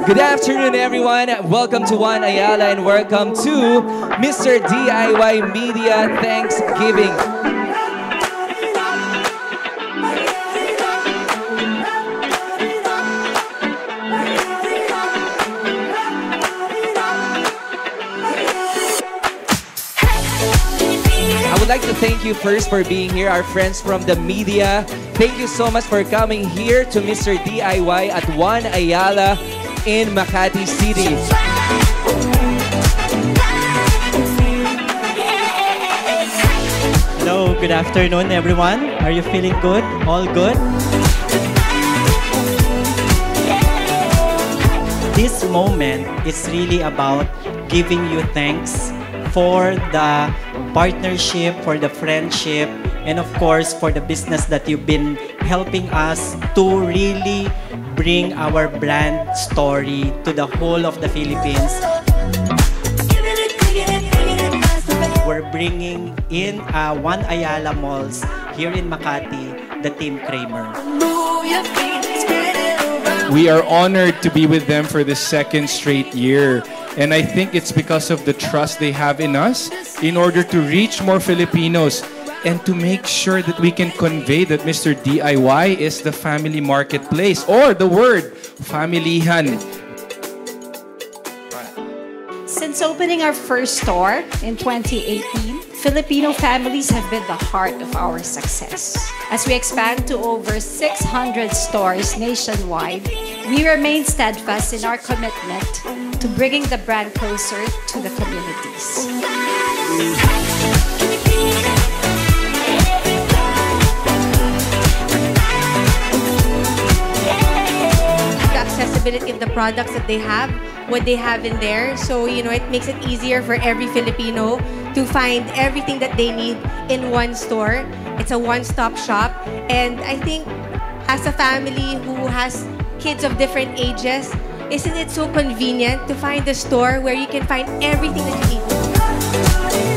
Good afternoon, everyone. Welcome to Juan Ayala and welcome to Mr. DIY Media Thanksgiving. I would like to thank you first for being here, our friends from the media. Thank you so much for coming here to Mr. DIY at Juan Ayala in Makati City. Hello, good afternoon everyone. Are you feeling good? All good? This moment is really about giving you thanks for the partnership, for the friendship, and of course for the business that you've been helping us to really bring our brand story to the whole of the Philippines. We're bringing in Juan Ayala Malls here in Makati, the Team Kramer. We are honored to be with them for the second straight year. And I think it's because of the trust they have in us in order to reach more Filipinos and to make sure that we can convey that Mr. DIY is the family marketplace or the word familihan. Since opening our first store in 2018, Filipino families have been the heart of our success. As we expand to over 600 stores nationwide, we remain steadfast in our commitment to bringing the brand closer to the communities. The accessibility of the products that they have, what they have in there. So, it makes it easier for every Filipino to find everything that they need in one store. It's a one-stop shop. And I think as a family who has kids of different ages, isn't it so convenient to find a store where you can find everything that you need?